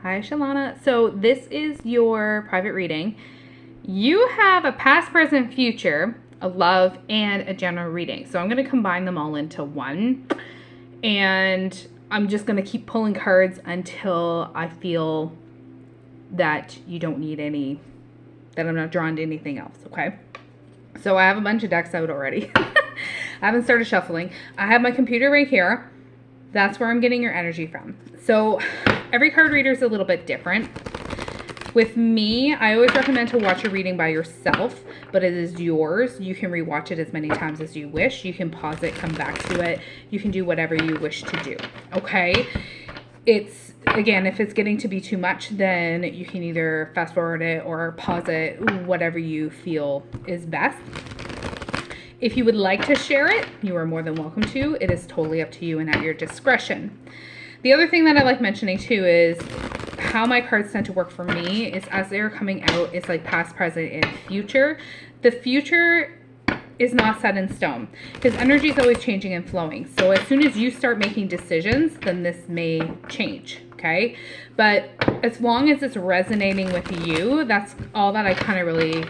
Hi, Shalana. So this is your private reading. You have a past, present, future, a love, and a general reading. So I'm going to combine them all into one. And I'm just going to keep pulling cards until I feel that you don't need any, that I'm not drawn to anything else, okay? So I have a bunch of decks out already. I haven't started shuffling. I have my computer right here. That's where I'm getting your energy from. So every card reader is a little bit different. With me, I always recommend to watch a reading by yourself, but it is yours. You can rewatch it as many times as you wish. You can pause it, come back to it. You can do whatever you wish to do, okay? It's, again, if it's getting to be too much, then you can either fast forward it or pause it, whatever you feel is best. If you would like to share it, you are more than welcome to. It is totally up to you and at your discretion. The other thing that I like mentioning too is how my cards tend to work for me is as they're coming out, it's like past, present, and future. The future is not set in stone because energy is always changing and flowing. So as soon as you start making decisions, then this may change, okay? But as long as it's resonating with you, that's all that I kind of really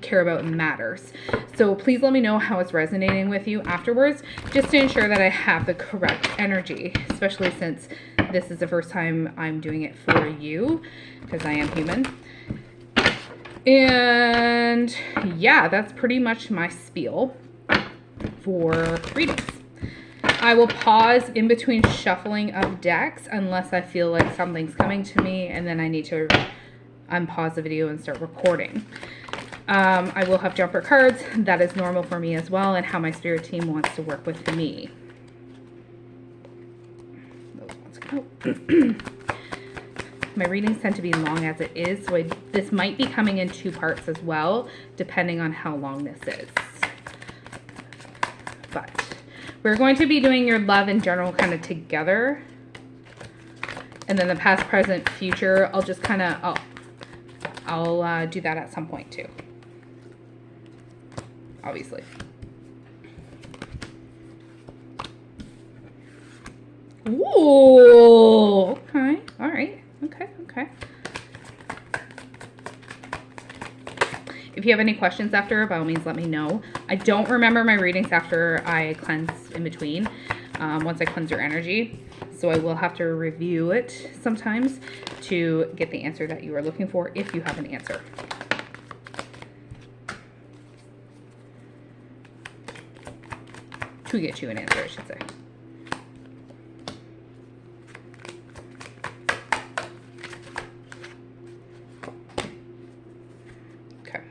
care about matters. So please let me know how it's resonating with you afterwards, just to ensure that I have the correct energy, especially since this is the first time I'm doing it for you, because I am human. And yeah, that's pretty much my spiel for readings. I will pause in between shuffling of decks unless I feel like something's coming to me and then I need to unpause the video and start recording. I will have jumper cards. That is normal for me as well, and how my spirit team wants to work with me. Those ones go. My readings tend to be long as it is, so this might be coming in 2 parts as well, depending on how long this is. But we're going to be doing your love in general kind of together. And then the past, present, future, I'll just kind of, I'll do that at some point too. Obviously. Ooh, okay, all right, okay. If you have any questions after, by all means, let me know. I don't remember my readings after I cleanse in between, once I cleanse your energy. So I will have to review it sometimes to get the answer that you are looking for, if you have an answer. To get you an answer, I should say. Okay.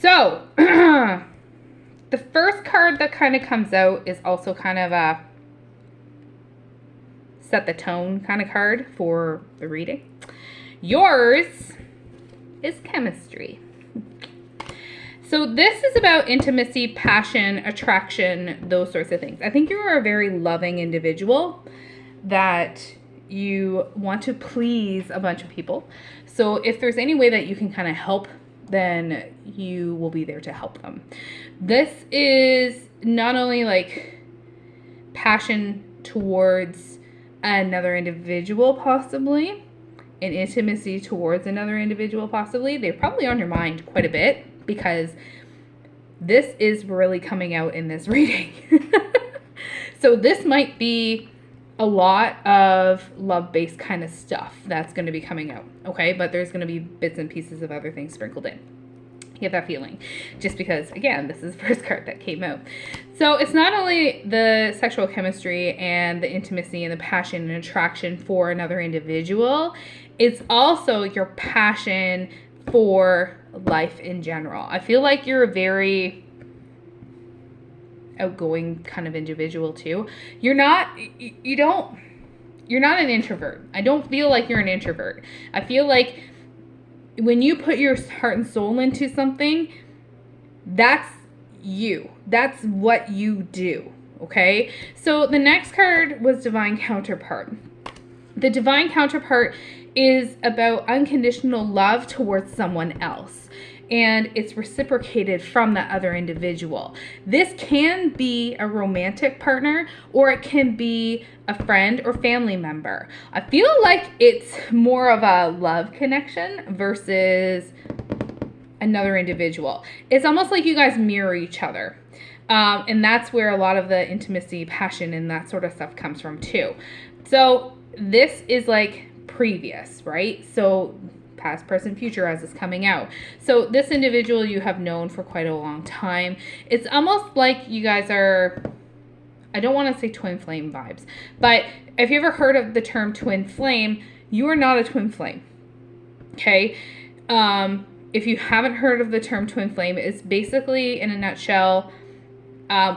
So, the first card that kind of comes out is also kind of a set the tone kind of card for the reading. Yours is chemistry. So this is about intimacy, passion, attraction, those sorts of things. I think you are a very loving individual that you want to please a bunch of people. So if there's any way that you can kind of help, then you will be there to help them. This is not only like passion towards another individual possibly, and intimacy towards another individual possibly. They're probably on your mind quite a bit, because this is really coming out in this reading. So this might be a lot of love-based kind of stuff that's going to be coming out, okay? But there's going to be bits and pieces of other things sprinkled in. You get that feeling, just because, again, this is the first card that came out. So it's not only the sexual chemistry and the intimacy and the passion and attraction for another individual, it's also your passion for life in general. I feel like you're a very outgoing kind of individual too. You're not an introvert. I don't feel like you're an introvert. I feel like when you put your heart and soul into something, that's you. That's what you do, okay? So the next card was Divine Counterpart. The Divine Counterpart is about unconditional love towards someone else. and it's reciprocated from the other individual. This can be a romantic partner, or it can be a friend or family member. I feel like it's more of a love connection versus another individual. It's almost like you guys mirror each other. And that's where a lot of the intimacy, passion, and that sort of stuff comes from too. So this is like previous, right? So past, present, future as it's coming out. So this individual you have known for quite a long time. It's almost like you guys are, I don't want to say twin flame vibes, but if you ever heard of the term twin flame, you are not a twin flame. Okay? If you haven't heard of the term twin flame, it's basically, in a nutshell,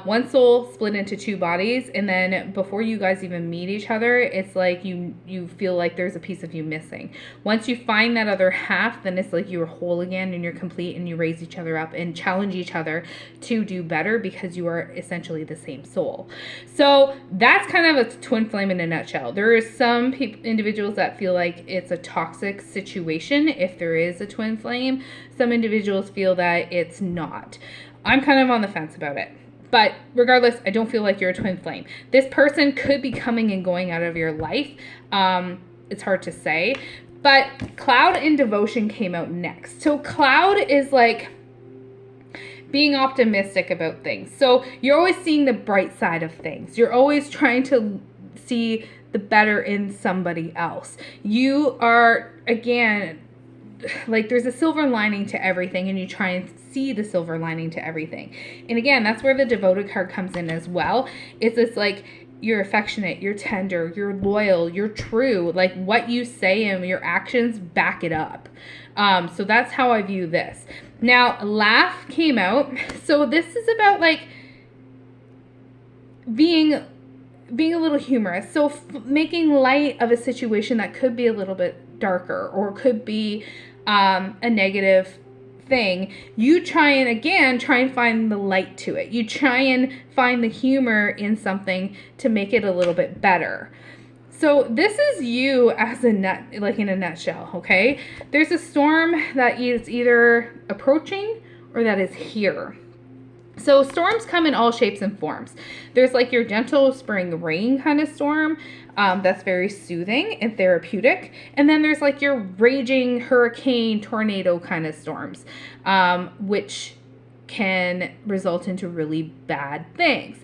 one soul split into two bodies, and then before you guys even meet each other, it's like you feel like there's a piece of you missing. Once you find that other half, then it's like you're whole again and you're complete, and you raise each other up and challenge each other to do better because you are essentially the same soul. So that's kind of a twin flame in a nutshell. There are some individuals that feel like it's a toxic situation if there is a twin flame. Some individuals feel that it's not. I'm kind of on the fence about it. But regardless, I don't feel like you're a twin flame. This person could be coming and going out of your life. It's hard to say. But Cloud and Devotion came out next. So Cloud is like being optimistic about things. So you're always seeing the bright side of things. You're always trying to see the better in somebody else. You are, again, like there's a silver lining to everything, and you try and see the silver lining to everything. And again, that's where the Devoted card comes in as well. It's like you're affectionate, you're tender, you're loyal, you're true. Like what you say and your actions back it up. So that's how I view this. Now, Laugh came out. So this is about like being a little humorous. So making light of a situation that could be a little bit darker or could be a negative thing. You try and find the light to it. You try and find the humor in something to make it a little bit better. So this is you as in a nutshell, okay? There's a storm that is either approaching or that is here. So storms come in all shapes and forms. There's like your gentle spring rain kind of storm that's very soothing and therapeutic. And then there's like your raging hurricane, tornado kind of storms, which can result into really bad things.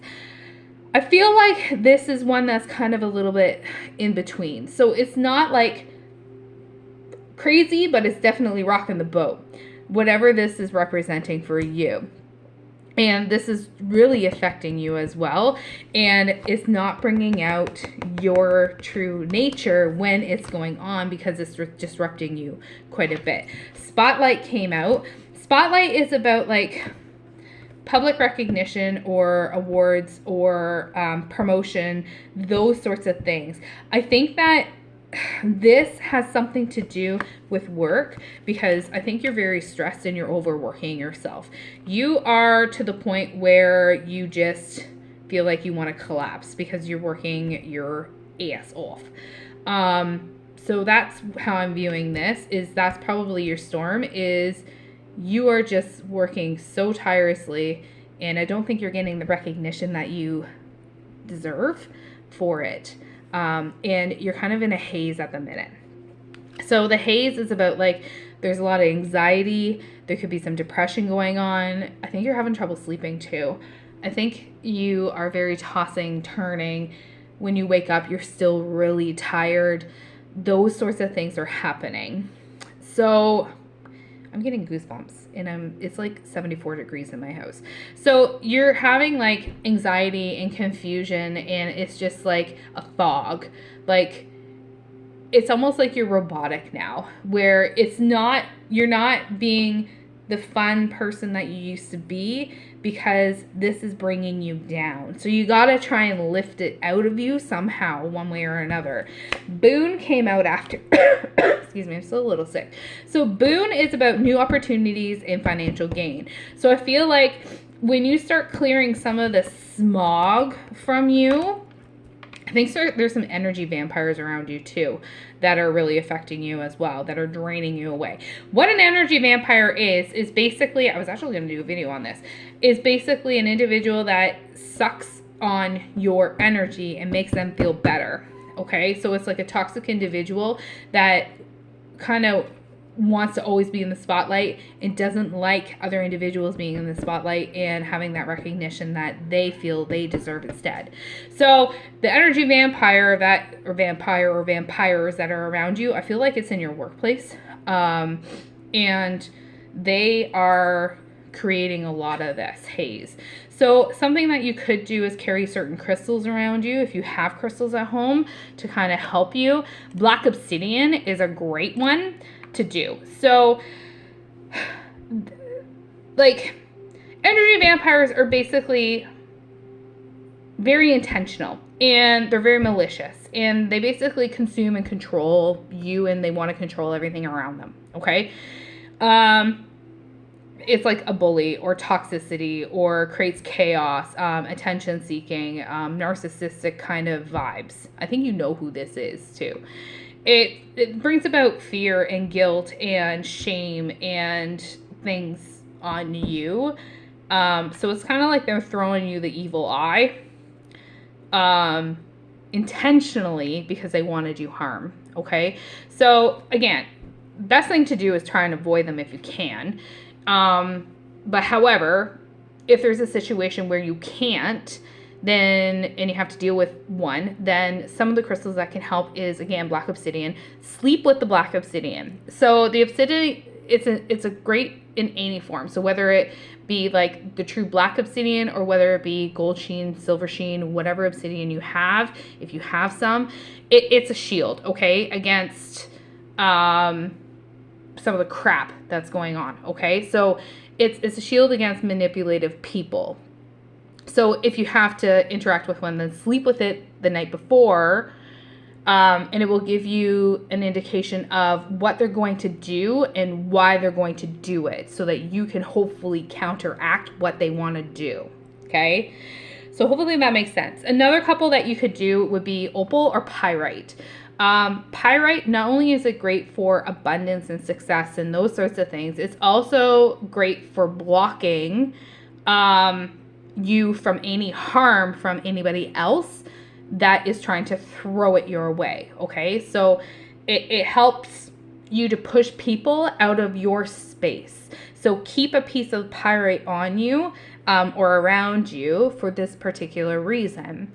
I feel like this is one that's kind of a little bit in between. So it's not like crazy, but it's definitely rocking the boat, whatever this is representing for you. And this is really affecting you as well. And it's not bringing out your true nature when it's going on because it's disrupting you quite a bit. Spotlight came out. Spotlight is about like public recognition or awards or promotion, those sorts of things. I think that this has something to do with work because I think you're very stressed and you're overworking yourself. You are to the point where you just feel like you want to collapse because you're working your ass off. So that's how I'm viewing this, is that's probably your storm, is you are just working so tirelessly and I don't think you're getting the recognition that you deserve for it. And you're kind of in a haze at the minute. So the haze is about like, there's a lot of anxiety. There could be some depression going on. I think you're having trouble sleeping too. I think you are very tossing, turning. When you wake up, you're still really tired. Those sorts of things are happening. So I'm getting goosebumps and it's like 74 degrees in my house. So you're having like anxiety and confusion and it's just like a fog. Like it's almost like you're robotic now, where you're not being the fun person that you used to be because this is bringing you down. So you got to try and lift it out of you somehow, one way or another. Boon came out after. Excuse me, I'm still a little sick. So Boon is about new opportunities and financial gain. So I feel like when you start clearing some of the smog from you, I think there's some energy vampires around you too that are really affecting you as well, that are draining you away. What an energy vampire is basically, I was actually going to do a video on this, is basically an individual that sucks on your energy and makes them feel better. Okay, so it's like a toxic individual that kind of wants to always be in the spotlight and doesn't like other individuals being in the spotlight and having that recognition that they feel they deserve instead. So the energy vampire or vampires that are around you, I feel like it's in your workplace, and they are creating a lot of this haze. So something that you could do is carry certain crystals around you if you have crystals at home to kind of help you. Black obsidian is a great one to do. So like, energy vampires are basically very intentional and they're very malicious, and they basically consume and control you, and they want to control everything around them. Okay. It's like a bully or toxicity, or creates chaos, attention seeking, narcissistic kind of vibes. I think you know who this is too. It brings about fear and guilt and shame and things on you. So it's kind of like they're throwing you the evil eye, intentionally, because they want to do harm. Okay. So again, best thing to do is try and avoid them if you can. But however, if there's a situation where you can't, then, and you have to deal with one, then some of the crystals that can help is, again, black obsidian. Sleep with the black obsidian. So the obsidian, it's a great in any form. So whether it be like the true black obsidian, or whether it be gold sheen, silver sheen, whatever obsidian you have, if you have some, it's a shield, okay, against some of the crap that's going on. Okay, so it's a shield against manipulative people. So if you have to interact with one, then sleep with it the night before, and it will give you an indication of what they're going to do and why they're going to do it, so that you can hopefully counteract what they want to do. Okay, so hopefully that makes sense. Another couple that you could do would be opal or pyrite. Pyrite, not only is it great for abundance and success and those sorts of things, it's also great for blocking you from any harm from anybody else that is trying to throw it your way. Okay, so it helps you to push people out of your space. So keep a piece of pyrite on you, or around you, for this particular reason.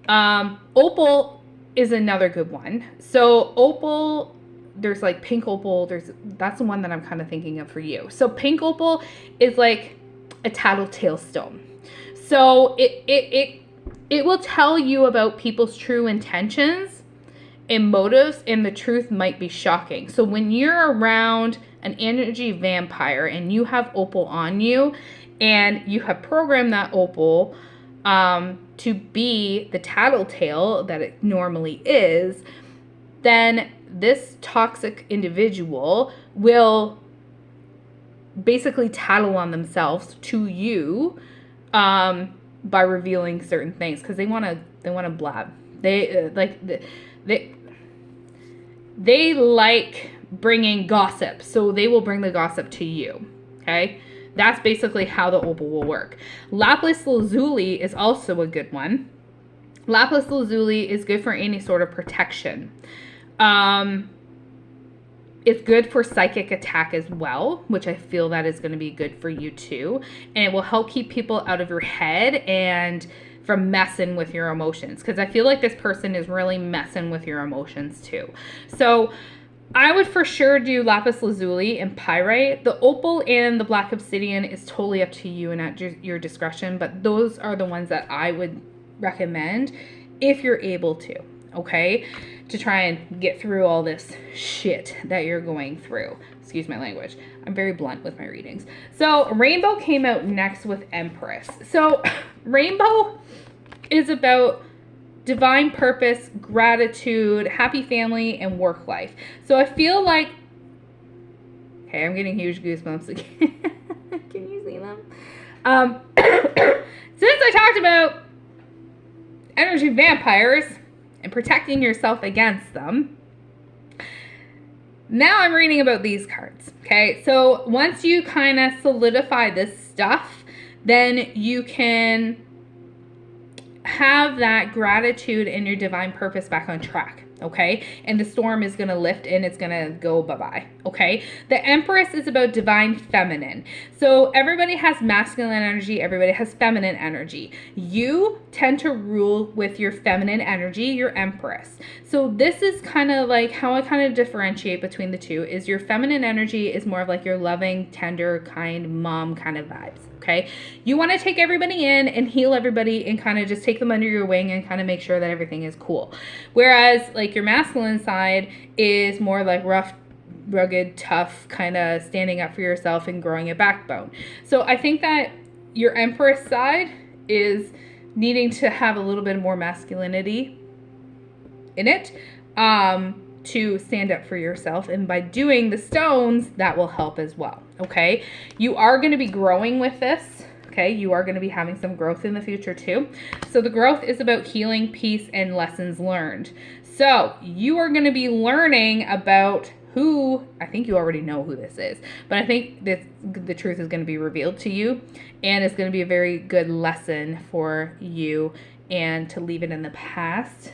Opal is another good one. So opal, there's like pink opal, that's the one that I'm kind of thinking of for you. So pink opal is like a tattletale stone. So it will tell you about people's true intentions and motives, and the truth might be shocking. So when you're around an energy vampire and you have opal on you, and you have programmed that opal to be the tattletale that it normally is, then this toxic individual will basically tattle on themselves to you, by revealing certain things, because they want to blab. They like bringing gossip, so they will bring the gossip to you. Okay, that's basically how the opal will work. Lapis lazuli is also a good one. Lapis lazuli is good for any sort of protection. It's good for psychic attack as well, which I feel that is going to be good for you too. And it will help keep people out of your head and from messing with your emotions, because I feel like this person is really messing with your emotions too. So I would for sure do lapis lazuli and pyrite. The opal and the black obsidian is totally up to you and at your discretion, but those are the ones that I would recommend if you're able to, okay, to try and get through all this shit that you're going through. Excuse my language. I'm very blunt with my readings. So rainbow came out next with Empress. So rainbow is about divine purpose, gratitude, happy family, and work life. So I feel like, okay, I'm getting huge goosebumps again. Can you see them? Since I talked about energy vampires, and protecting yourself against them. Now I'm reading about these cards, okay? So once you kind of solidify this stuff, then you can have that gratitude and your divine purpose back on track, okay? And the storm is going to lift and it's going to go bye-bye, okay? The Empress is about divine feminine. So everybody has masculine energy, everybody has feminine energy. You tend to rule with your feminine energy, your Empress. So this is kind of like how I kind of differentiate between the two is your feminine energy is more of like your loving, tender, kind mom kind of vibes. Okay, you want to take everybody in and heal everybody and kind of just take them under your wing and kind of make sure that everything is cool. Whereas like your masculine side is more like rough, rugged, tough, kind of standing up for yourself and growing a backbone. So I think that your Empress side is needing to have a little bit more masculinity in it to stand up for yourself. And by doing the stones, that will help as well. Okay, you are going to be growing with this. Okay, you are going to be having some growth in the future too. So the growth is about healing, peace, and lessons learned. So you are going to be learning about who, I think you already know who this is, but I think that the truth is going to be revealed to you, and it's going to be a very good lesson for you and to leave it in the past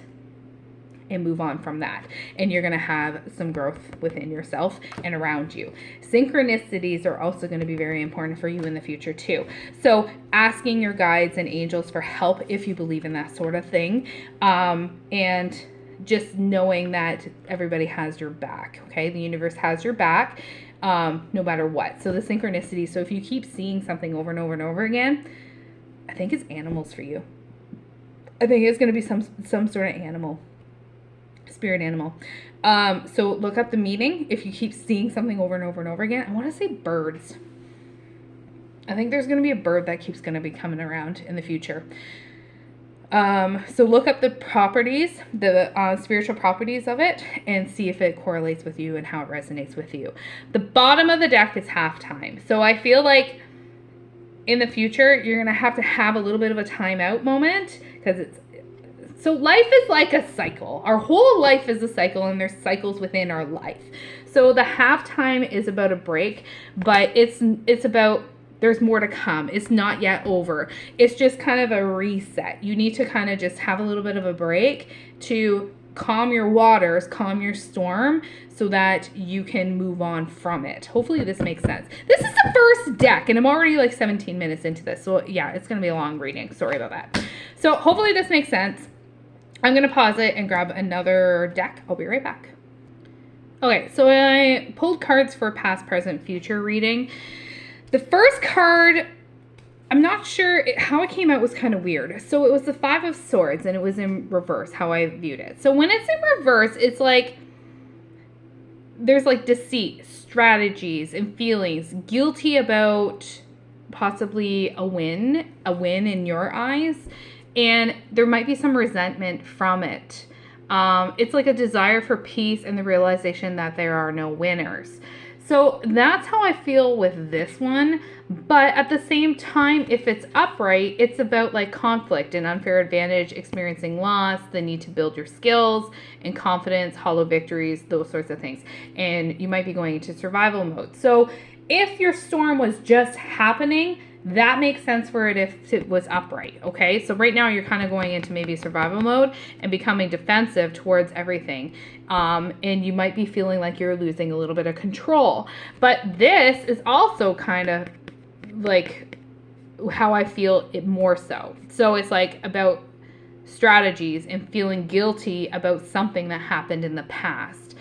and move on from that. And you're going to have some growth within yourself and around you. Synchronicities are also going to be very important for you in the future too. So asking your guides and angels for help if you believe in that sort of thing. And just knowing that everybody has your back. Okay. The universe has your back, no matter what. So the synchronicity. So if you keep seeing something over and over and over again, I think it's animals for you. I think it's going to be some sort of animal. Spirit animal. So look up the meaning. If you keep seeing something over and over and over again, I want to say birds. I think there's going to be a bird that keeps going to be coming around in the future. So look up the properties, the spiritual properties of it, and see if it correlates with you and how it resonates with you. The bottom of the deck is halftime. So I feel like in the future, you're going to have a little bit of a timeout moment because so life is like a cycle. Our whole life is a cycle, and there's cycles within our life. So the halftime is about a break, but it's about there's more to come. It's not yet over. It's just kind of a reset. You need to kind of just have a little bit of a break to calm your waters, calm your storm, so that you can move on from it. Hopefully this makes sense. This is the first deck, and I'm already like 17 minutes into this. So yeah, it's going to be a long reading. Sorry about that. So hopefully this makes sense. I'm going to pause it and grab another deck. I'll be right back. Okay, so I pulled cards for past, present, future reading. The first card, I'm not sure how it came out was kind of weird. So it was the Five of Swords, and it was in reverse, how I viewed it. So when it's in reverse, it's like there's like deceit, strategies, and feelings. Guilty about possibly a win in your eyes. And there might be some resentment from it. It's like a desire for peace and the realization that there are no winners. So that's how I feel with this one. But at the same time, if it's upright, it's about like conflict and unfair advantage, experiencing loss, the need to build your skills and confidence, hollow victories, those sorts of things. And you might be going into survival mode. So if your storm was just happening, that makes sense for it if it was upright, okay? So right now you're kind of going into maybe survival mode and becoming defensive towards everything. And you might be feeling like you're losing a little bit of control. But this is also kind of like how I feel it more so. So it's like about strategies and feeling guilty about something that happened in the past.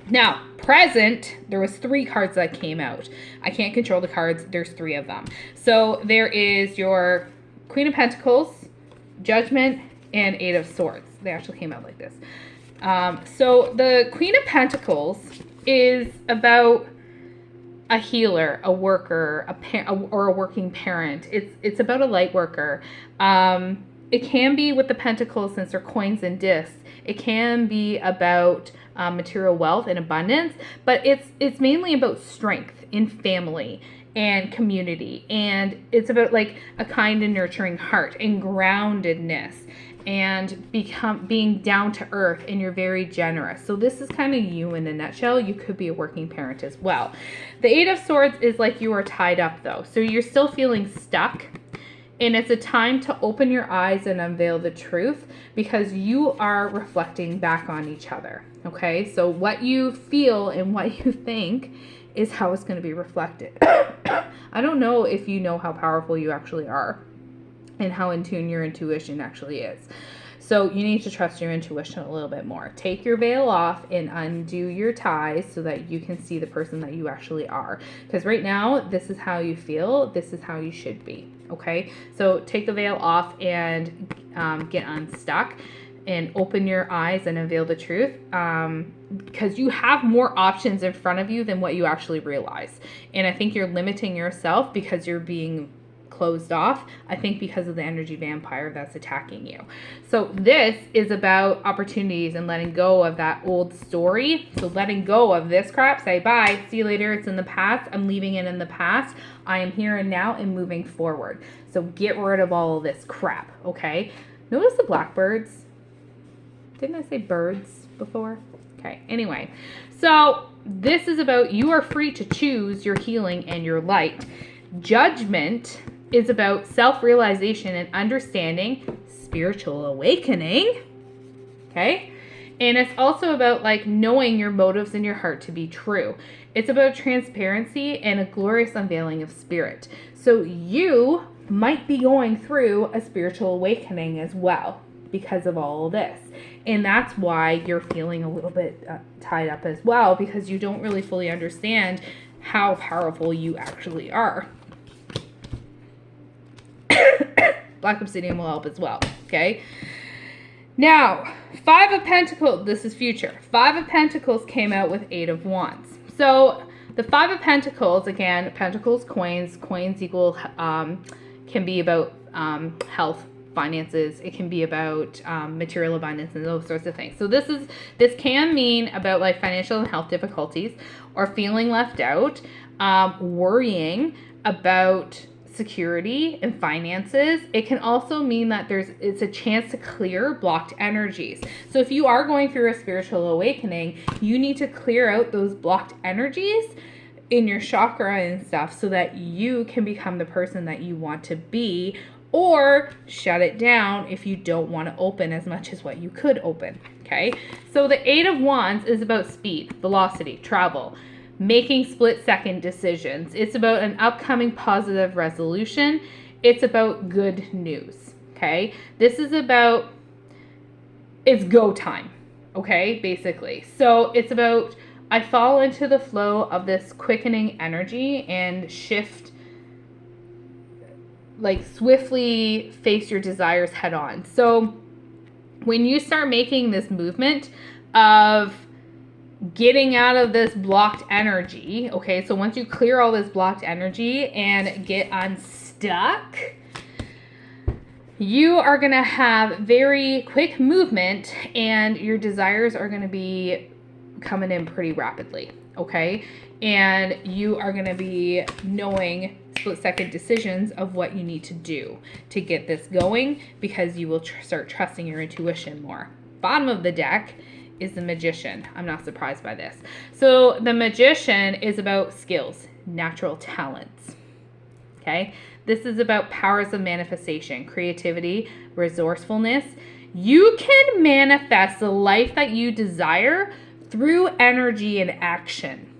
Now, present, there was 3 cards that came out. I can't control the cards. There's 3 of them. So there is your Queen of Pentacles, Judgment, and 8 of Swords. They actually came out like this. So the Queen of Pentacles is about a healer, a worker, or a working parent. It's about a light worker. It can be with the pentacles, since they're coins and discs. It can be about material wealth and abundance, but it's mainly about strength in family and community, and it's about like a kind and nurturing heart and groundedness. and being down to earth, and you're very generous. So this is kind of you in a nutshell. You could be a working parent as well. The Eight of Swords is like you are tied up though. So you're still feeling stuck. And it's a time to open your eyes and unveil the truth, because you are reflecting back on each other. Okay, so what you feel and what you think is how it's going to be reflected. I don't know if you know how powerful you actually are and how in tune your intuition actually is. So you need to trust your intuition a little bit more. Take your veil off and undo your ties so that you can see the person that you actually are. Because right now, this is how you feel. This is how you should be. Okay? So take the veil off and get unstuck and open your eyes and unveil the truth. Because you have more options in front of you than what you actually realize. And I think you're limiting yourself because you're being closed off, I think, because of the energy vampire that's attacking you. So this is about opportunities and letting go of that old story. So letting go of this crap, say bye, see you later, it's in the past, I'm leaving it in the past, I am here and now and moving forward. So get rid of all of this crap, okay? Notice the blackbirds. Didn't I say birds before? Okay, anyway. So this is about you are free to choose your healing and your light. Judgment is about self-realization and understanding, spiritual awakening, okay? And it's also about like knowing your motives in your heart to be true. It's about transparency and a glorious unveiling of spirit. So you might be going through a spiritual awakening as well because of all of this. And that's why you're feeling a little bit tied up as well, because you don't really fully understand how powerful you actually are. Black obsidian will help as well, okay? Now, Five of Pentacles, this is future. Five of Pentacles came out with Eight of Wands. So the Five of Pentacles, again, Pentacles, coins equal, can be about health, finances. It can be about material abundance and those sorts of things. So this can mean about like financial and health difficulties, or feeling left out, worrying about security and finances. It can also mean that it's a chance to clear blocked energies. So if you are going through a spiritual awakening, you need to clear out those blocked energies in your chakra and stuff so that you can become the person that you want to be, or shut it down if you don't want to open as much as what you could open. Okay, so the Eight of Wands is about speed, velocity, travel, making split-second decisions. It's about an upcoming positive resolution. It's about good news, okay? This is about, it's go time, okay, basically. So it's about, I fall into the flow of this quickening energy and shift, like swiftly face your desires head on. So when you start making this movement of getting out of this blocked energy, okay, so once you clear all this blocked energy and get unstuck, you are going to have very quick movement and your desires are going to be coming in pretty rapidly, okay? And you are going to be knowing split-second decisions of what you need to do to get this going, because you will start trusting your intuition more. Bottom of the deck is the Magician. I'm not surprised by this. So the Magician is about skills, natural talents. Okay? This is about powers of manifestation, creativity, resourcefulness. You can manifest the life that you desire through energy and action.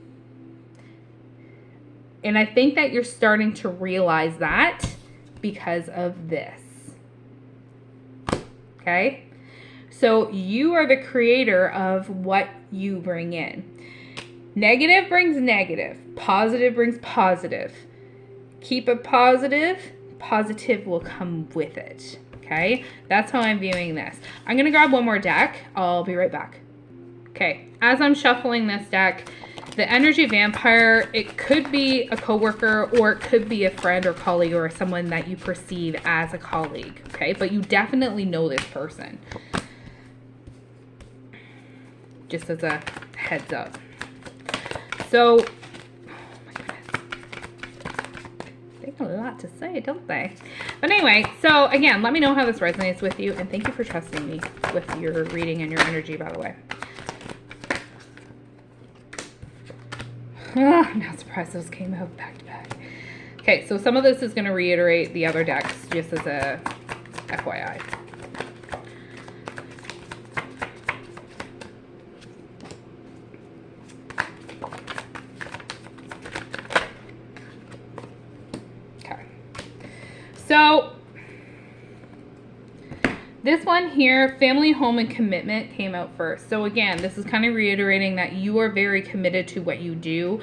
And I think that you're starting to realize that because of this. Okay? So you are the creator of what you bring in. Negative brings negative. Positive brings positive. Keep it positive. Positive will come with it. Okay? That's how I'm viewing this. I'm going to grab one more deck. I'll be right back. Okay. As I'm shuffling this deck, the energy vampire, it could be a coworker, or it could be a friend or colleague, or someone that you perceive as a colleague. Okay? But you definitely know this person. Just as a heads up. So, oh my goodness. They got a lot to say, don't they? But anyway, so again, let me know how this resonates with you, and thank you for trusting me with your reading and your energy, by the way. I'm not surprised those came out back to back. Okay, so some of this is going to reiterate the other decks, just as a FYI. So this one here, family, home, and commitment came out first. So again, this is kind of reiterating that you are very committed to what you do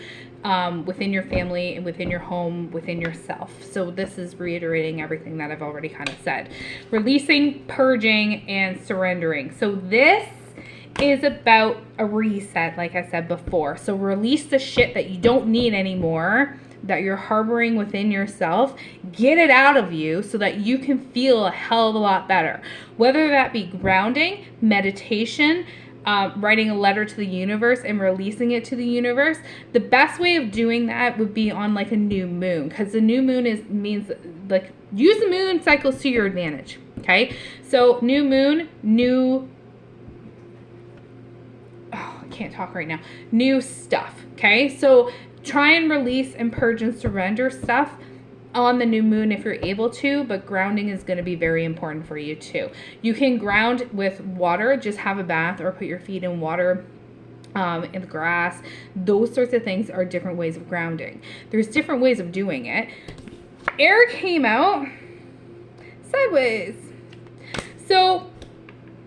within your family and within your home, within yourself. So this is reiterating everything that I've already kind of said. Releasing, purging, and surrendering. So this is about a reset, like I said before. So release the shit that you don't need anymore, that you're harboring within yourself. Get it out of you so that you can feel a hell of a lot better. Whether that be grounding, meditation, writing a letter to the universe and releasing it to the universe. The best way of doing that would be on like a new moon, because the new moon means like use the moon cycles to your advantage. Okay, so new moon, I can't talk right now. New stuff. Okay, so try and release and purge and surrender stuff on the new moon if you're able to, but grounding is going to be very important for you too. You can ground with water, just have a bath or put your feet in water, in the grass. Those sorts of things are different ways of grounding. There's different ways of doing it. Air came out sideways. So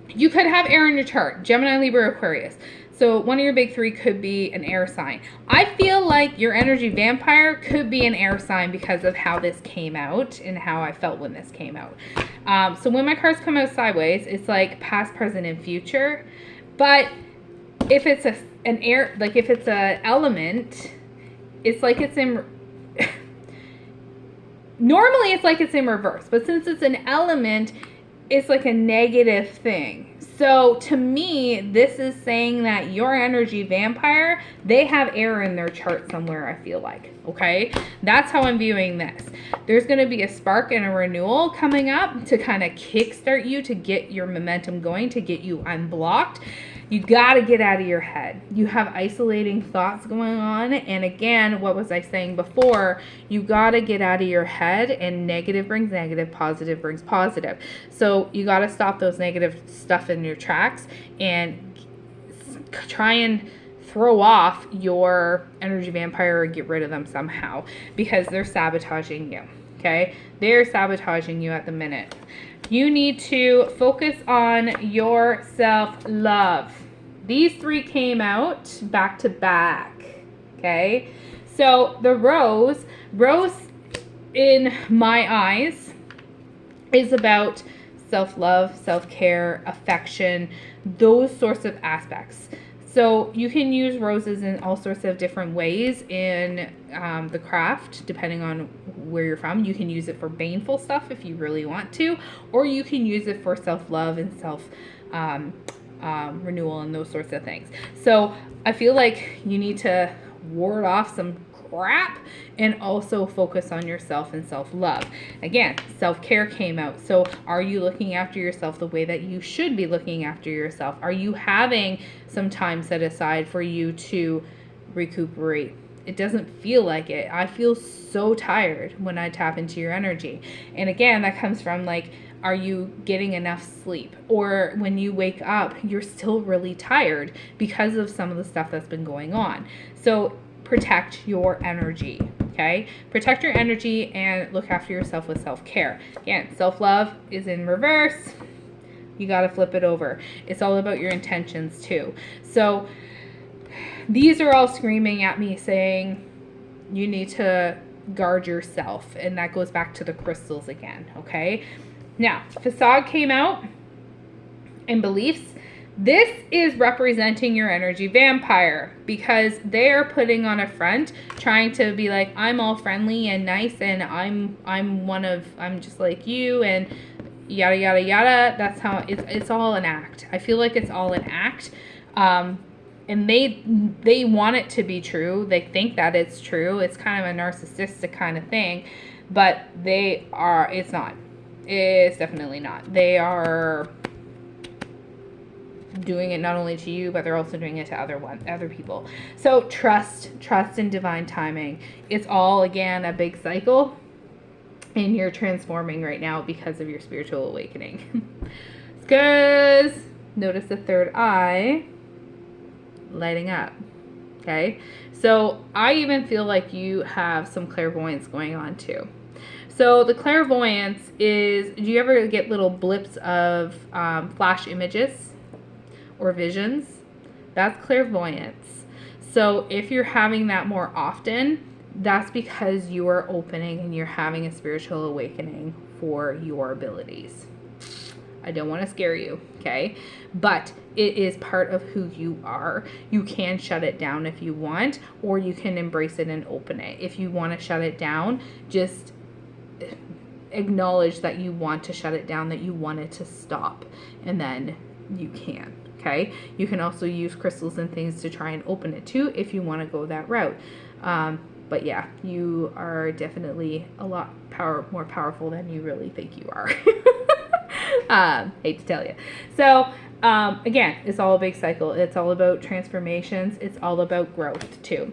you could have air in your chart, Gemini, Libra, Aquarius. So one of your big three could be an air sign. I feel like your energy vampire could be an air sign because of how this came out and how I felt when this came out. So when my cards come out sideways, it's like past, present, and future. But if it's an air, like if it's an element, it's like it's in... Normally it's like it's in reverse. But since it's an element, it's like a negative thing. So to me, this is saying that your energy vampire, they have air in their chart somewhere, I feel like. Okay? That's how I'm viewing this. There's going to be a spark and a renewal coming up to kind of kickstart you, to get your momentum going, to get you unblocked. You got to get out of your head. You have isolating thoughts going on. And again, what was I saying before? You got to get out of your head, and negative brings negative, positive brings positive. So you got to stop those negative stuff in your tracks and try and throw off your energy vampire or get rid of them somehow, because they're sabotaging you. Okay? They're sabotaging you at the minute. You need to focus on your self-love. These three came out back to back. Okay? So the rose in my eyes is about self-love, self-care, affection, those sorts of aspects. So you can use roses in all sorts of different ways in the craft, depending on where you're from. You can use it for baneful stuff if you really want to, or you can use it for self-love and renewal and those sorts of things. So I feel like you need to ward off some crap and also focus on yourself and self-love. Again, self-care came out. So are you looking after yourself the way that you should be looking after yourself? Are you having some time set aside for you to recuperate? It doesn't feel like it. I feel so tired when I tap into your energy. And again, that comes from like, are you getting enough sleep? Or when you wake up, you're still really tired because of some of the stuff that's been going on. So protect your energy, okay? Protect your energy and look after yourself with self-care. Again, self-love is in reverse. You got to flip it over. It's all about your intentions too. So these are all screaming at me saying you need to guard yourself. And that goes back to the crystals again, okay? Now, facade came out and beliefs. This is representing your energy vampire, because they're putting on a front, trying to be like, I'm all friendly and nice, and I'm just like you, and yada yada yada. That's how it's all an act. I feel like it's all an act, and they want it to be true. They think that it's true. It's kind of a narcissistic kind of thing, but it's not. It's definitely not. They are doing it not only to you, but they're also doing it to other people. So trust in divine timing. It's all, again, a big cycle, and you're transforming right now because of your spiritual awakening. Good. Notice the third eye lighting up. Okay, so I even feel like you have some clairvoyance going on too. So the clairvoyance is, do you ever get little blips of flash images or visions? That's clairvoyance. So if you're having that more often, that's because you are opening and you're having a spiritual awakening for your abilities. I don't want to scare you, okay? But it is part of who you are. You can shut it down if you want, or you can embrace it and open it. If you want to shut it down, just acknowledge that you want to shut it down, that you want it to stop, and then you can, okay? You can also use crystals and things to try and open it too if you want to go that route. But yeah, you are definitely a lot more powerful than you really think you are. Hate to tell you. So again, it's all a big cycle. It's all about transformations. It's all about growth too.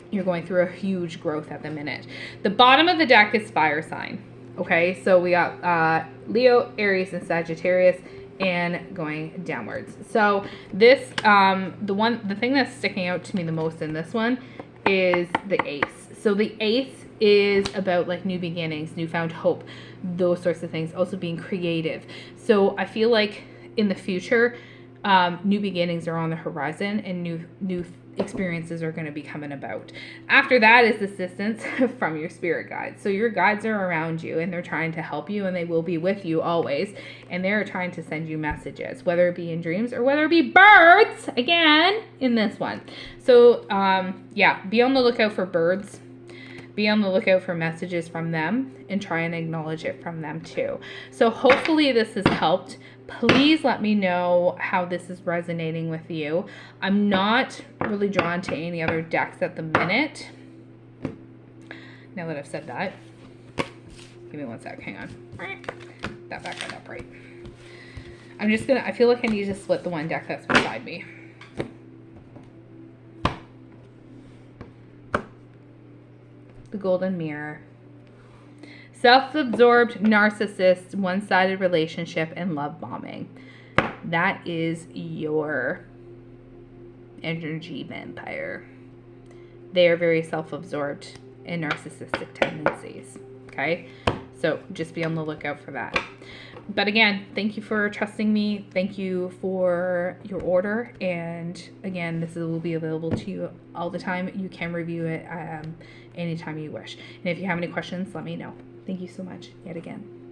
You're going through a huge growth at the minute. The bottom of the deck is fire sign. Okay, so we got Leo, Aries, and Sagittarius, and going downwards. So this, the thing that's sticking out to me the most in this one is the Ace. So the Ace is about like new beginnings, newfound hope, those sorts of things. Also being creative. So I feel like in the future, new beginnings are on the horizon, and new experiences are going to be coming about. After that is assistance from your spirit guides. So your guides are around you, and they're trying to help you, and they will be with you always, and they're trying to send you messages, whether it be in dreams or whether it be birds, again in this one. So yeah, be on the lookout for birds. Be on the lookout for messages from them, and try and acknowledge it from them too. So hopefully this has helped. Please let me know how this is resonating with you. I'm not really drawn to any other decks at the minute. Now that I've said that, give me one sec, hang on. That back went up right. I feel like I need to split the one deck that's beside me. The Golden Mirror. Self-absorbed, narcissist, one-sided relationship, and love bombing. That is your energy vampire. They are very self-absorbed and narcissistic tendencies. Okay? So just be on the lookout for that. But again, thank you for trusting me. Thank you for your order. And again, this will be available to you all the time. You can review it anytime you wish. And if you have any questions, let me know. Thank you so much yet again.